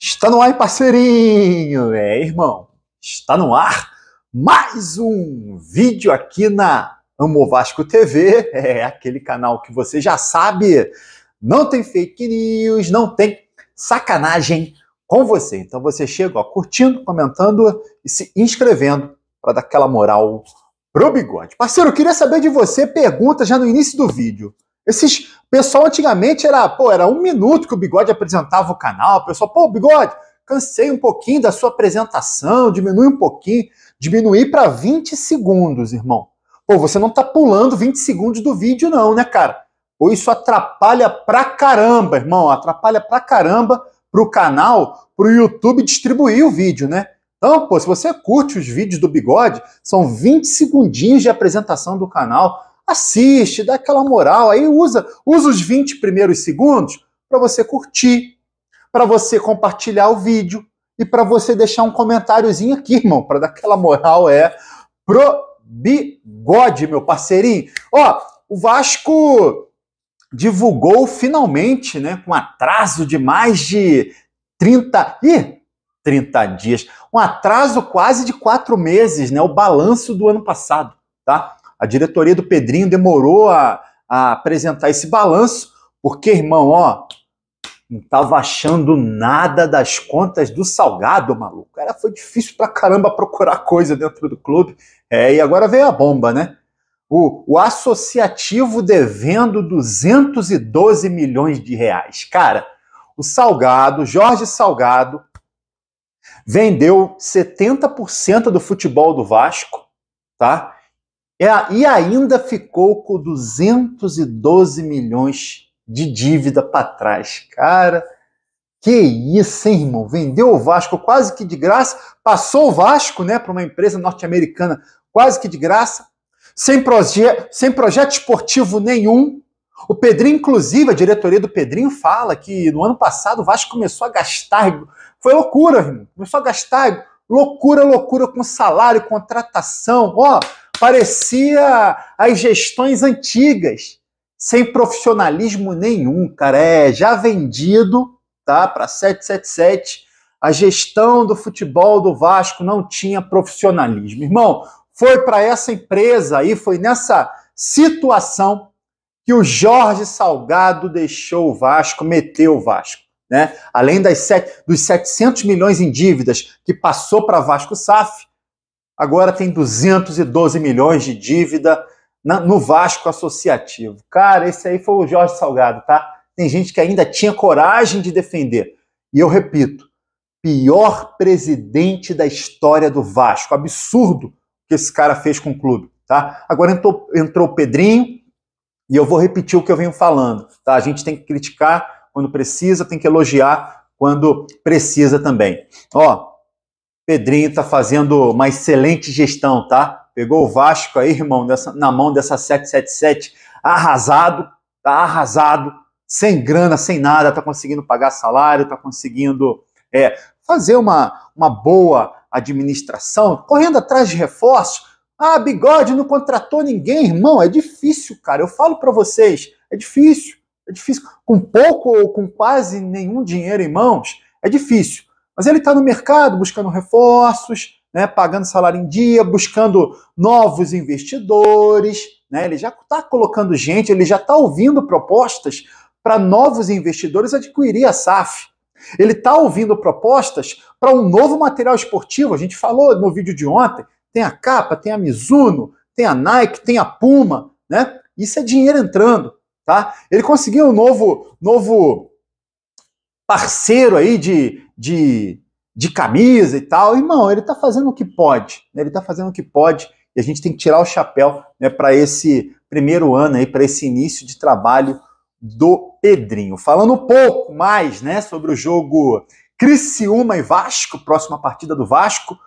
Está no ar, hein, parceirinho? Irmão, está no ar mais um vídeo aqui na Amo Vasco TV, aquele canal que você já sabe, não tem fake news, não tem sacanagem com você. Então você chega, curtindo, comentando e se inscrevendo para dar aquela moral pro bigode. Parceiro, eu queria saber de você, pergunta já no início do vídeo. Pessoal antigamente era 1 minuto que o Bigode apresentava o canal. O pessoal, Bigode, cansei um pouquinho da sua apresentação, diminui um pouquinho, diminuir para 20 segundos, irmão. Você não tá pulando 20 segundos do vídeo não, né, cara? Isso atrapalha pra caramba, irmão, atrapalha pra caramba pro canal, pro YouTube distribuir o vídeo, né? Então, se você curte os vídeos do Bigode, são 20 segundinhos de apresentação do canal. Assiste, dá aquela moral, aí usa os 20 primeiros segundos para você curtir, para você compartilhar o vídeo e para você deixar um comentáriozinho aqui, irmão, para dar aquela moral pro Bigode, meu parceirinho. O Vasco divulgou finalmente, né, com atraso de mais de 30 dias, um atraso quase de 4 meses, né, o balanço do ano passado, tá? A diretoria do Pedrinho demorou a apresentar esse balanço, porque, irmão, não estava achando nada das contas do Salgado, maluco. Foi difícil pra caramba procurar coisa dentro do clube. E agora veio a bomba, né? O associativo devendo 212 milhões de reais. Cara, o Salgado, Jorge Salgado, vendeu 70% do futebol do Vasco, tá? E ainda ficou com 212 milhões de dívida para trás. Cara, que isso, hein, irmão? Vendeu o Vasco quase que de graça, passou o Vasco, né, para uma empresa norte-americana quase que de graça, sem projeto esportivo nenhum. O Pedrinho, inclusive, a diretoria do Pedrinho fala que no ano passado o Vasco começou a gastar, foi loucura, irmão, começou a gastar loucura com salário, contratação, parecia as gestões antigas, sem profissionalismo nenhum, cara. Já vendido, tá, para 777. A gestão do futebol do Vasco não tinha profissionalismo. Irmão, foi para essa empresa aí, foi nessa situação que o Jorge Salgado deixou o Vasco, meteu o Vasco, né? Além dos 700 milhões em dívidas que passou para Vasco SAF, agora tem 212 milhões de dívida no Vasco Associativo. Cara, esse aí foi o Jorge Salgado, tá? Tem gente que ainda tinha coragem de defender. E eu repito, pior presidente da história do Vasco. Absurdo o que esse cara fez com o clube, tá? Agora entrou o Pedrinho e eu vou repetir o que eu venho falando, tá? A gente tem que criticar quando precisa, tem que elogiar quando precisa também. Pedrinho tá fazendo uma excelente gestão, tá? Pegou o Vasco aí, irmão, na mão dessa 777, arrasado, tá arrasado, sem grana, sem nada, tá conseguindo pagar salário, tá conseguindo fazer uma boa administração, correndo atrás de reforços. Bigode não contratou ninguém, irmão, é difícil, cara, eu falo pra vocês, é difícil, com pouco ou com quase nenhum dinheiro em mãos, é difícil. Mas ele está no mercado buscando reforços, né, pagando salário em dia, buscando novos investidores, né, ele já está colocando gente, ele já está ouvindo propostas para novos investidores adquirir a SAF. Ele está ouvindo propostas para um novo material esportivo, a gente falou no vídeo de ontem, tem a Capa, tem a Mizuno, tem a Nike, tem a Puma, né? Isso é dinheiro entrando, tá? Ele conseguiu um novo parceiro aí de camisa e tal. Irmão, ele tá fazendo o que pode, né? Ele tá fazendo o que pode e a gente tem que tirar o chapéu, né, para esse primeiro ano aí, para esse início de trabalho do Pedrinho. Falando um pouco mais, né, sobre o jogo Criciúma e Vasco, próxima partida do Vasco,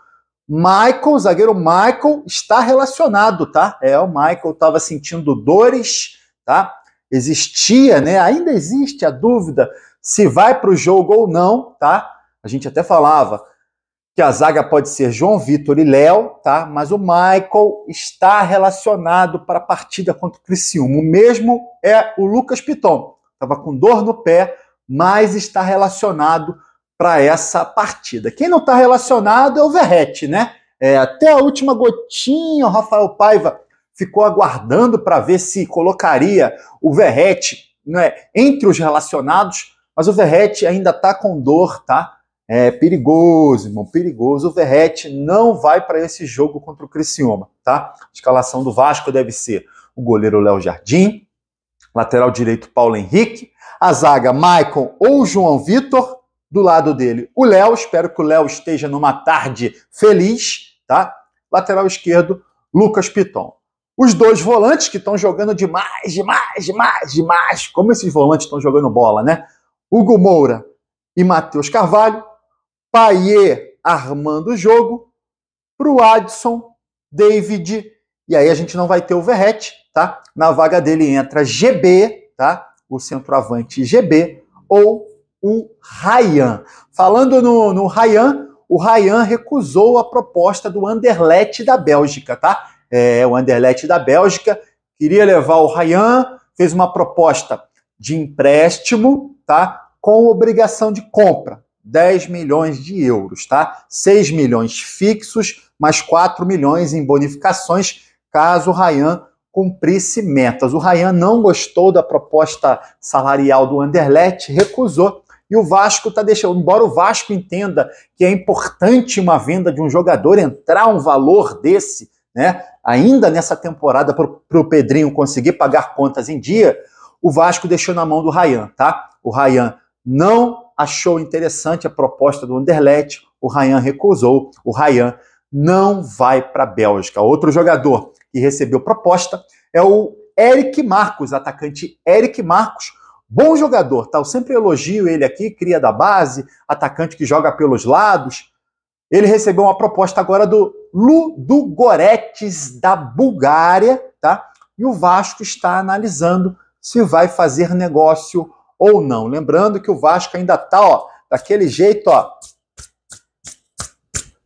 o zagueiro Michael está relacionado, tá? O Michael estava sentindo dores, tá? Existia, né? Ainda existe a dúvida se vai para o jogo ou não, tá? A gente até falava que a zaga pode ser João Vitor e Léo, tá? Mas o Michael está relacionado para a partida contra o Criciúma. O mesmo é o Lucas Piton. Estava com dor no pé, mas está relacionado para essa partida. Quem não está relacionado é o Verratti, né? Até a última gotinha, o Rafael Paiva ficou aguardando para ver se colocaria o Verratti, né, entre os relacionados, mas o Verratti ainda está com dor, tá? É perigoso, irmão, perigoso. O Verratti não vai para esse jogo contra o Criciúma, tá? A escalação do Vasco deve ser o goleiro Léo Jardim, lateral direito Paulo Henrique, a zaga Maicon ou João Vitor, do lado dele o Léo, espero que o Léo esteja numa tarde feliz, tá? Lateral esquerdo, Lucas Piton. Os dois volantes que estão jogando demais, como esses volantes estão jogando bola, né? Hugo Moura e Matheus Carvalho, Payet armando o jogo, pro Adson, David, e aí a gente não vai ter o Verratti, tá? Na vaga dele entra GB, tá? O centroavante GB, ou o Ryan. Falando no Ryan, o Ryan recusou a proposta do Anderlecht da Bélgica, tá? O Anderlecht da Bélgica queria levar o Ryan, fez uma proposta de empréstimo, tá? Com obrigação de compra, 10 milhões de euros, tá? 6 milhões fixos, mais 4 milhões em bonificações, caso o Ryan cumprisse metas. O Ryan não gostou da proposta salarial do Anderlecht, recusou, e o Vasco está deixando, embora o Vasco entenda que é importante uma venda de um jogador, entrar um valor desse, né, ainda nessa temporada para o Pedrinho conseguir pagar contas em dia, o Vasco deixou na mão do Ryan, tá? O Ryan não achou interessante a proposta do Anderlecht, o Ryan recusou, o Ryan não vai para a Bélgica. Outro jogador que recebeu proposta é o Eric Marcos, atacante Eric Marcos, bom jogador, tá? Eu sempre elogio ele aqui, cria da base, atacante que joga pelos lados. Ele recebeu uma proposta agora do Ludogorets da Bulgária, tá? E o Vasco está analisando se vai fazer negócio ou não. Lembrando que o Vasco ainda tá, ó, daquele jeito, ó,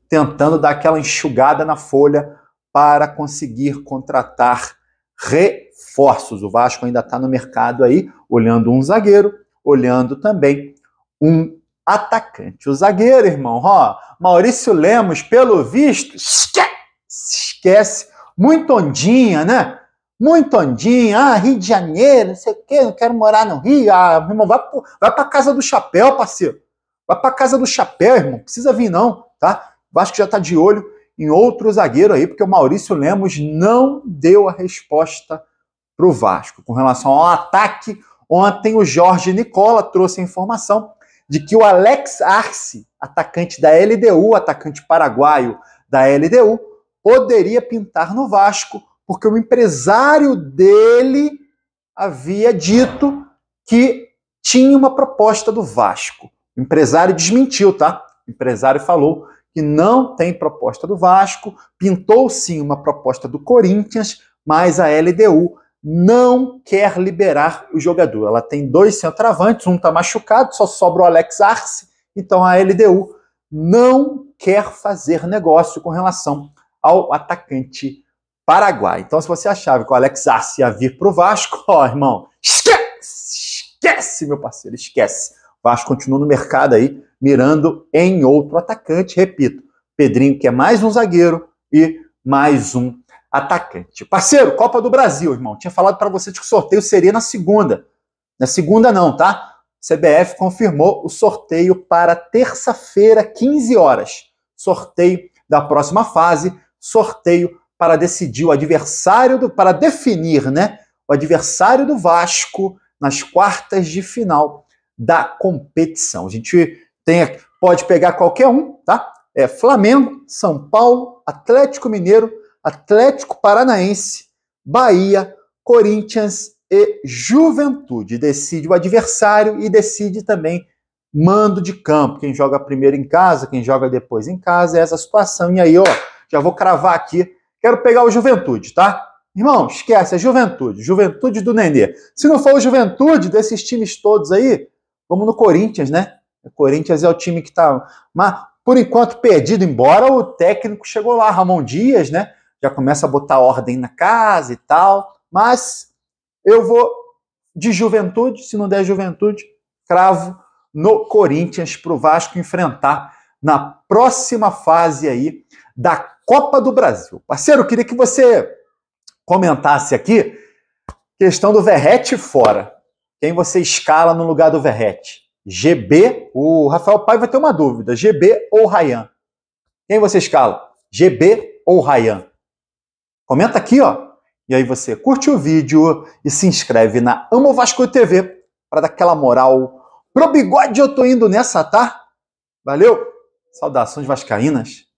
tentando dar aquela enxugada na folha para conseguir contratar reforços. O Vasco ainda está no mercado aí, olhando um zagueiro, olhando também um atacante. O zagueiro, irmão, ó, Maurício Lemos, pelo visto, esquece, muito ondinha, né? Muito ondinha, Rio de Janeiro, não sei o quê, não quero morar no Rio. Meu irmão, vai pra casa do chapéu, parceiro. Vai pra casa do chapéu, irmão, precisa vir não, tá? O Vasco já tá de olho em outro zagueiro aí, porque o Maurício Lemos não deu a resposta pro Vasco. Com relação ao ataque, ontem o Jorge Nicola trouxe a informação de que o Alex Arce, atacante da LDU, atacante paraguaio da LDU, poderia pintar no Vasco, porque o empresário dele havia dito que tinha uma proposta do Vasco. O empresário desmentiu, tá? O empresário falou que não tem proposta do Vasco, pintou sim uma proposta do Corinthians, mas a LDU não quer liberar o jogador. Ela tem 2 centroavantes, um está machucado, só sobra o Alex Arce, então a LDU não quer fazer negócio com relação ao atacante paraguai. Então, se você achava que o Alex Arce ia vir para o Vasco, ó, irmão, esquece, meu parceiro, esquece. O Vasco continua no mercado aí, mirando em outro atacante, repito, Pedrinho, que é mais um zagueiro, e mais um atacante. Parceiro, Copa do Brasil, irmão. Tinha falado para você que o sorteio seria na segunda. Na segunda não, tá? CBF confirmou o sorteio para terça-feira, 15 horas. Sorteio da próxima fase, sorteio para decidir o adversário, para definir, né, o adversário do Vasco nas quartas de final da competição. A gente pode pegar qualquer um, tá? Flamengo, São Paulo, Atlético Mineiro, Atlético Paranaense, Bahia, Corinthians e Juventude. Decide o adversário e decide também mando de campo. Quem joga primeiro em casa, quem joga depois em casa, é essa situação. E aí, ó, já vou cravar aqui. Quero pegar o Juventude, tá? Irmão, esquece, é Juventude. Juventude do Nenê. Se não for o Juventude desses times todos aí, vamos no Corinthians, né? O Corinthians é o time que tá, por enquanto, perdido, embora o técnico chegou lá, Ramon Dias, né? Já começa a botar ordem na casa e tal. Mas eu vou de Juventude, se não der Juventude, cravo no Corinthians para o Vasco enfrentar na próxima fase aí da Copa do Brasil. Parceiro, queria que você comentasse aqui questão do Verratti fora. Quem você escala no lugar do Verratti? GB, o Rafael Paiva vai ter uma dúvida, GB ou Ryan? Quem você escala? GB ou Ryan? Comenta aqui, ó. E aí você curte o vídeo e se inscreve na Amo Vasco TV para dar aquela moral. Pro bigode eu tô indo nessa, tá? Valeu! Saudações vascaínas.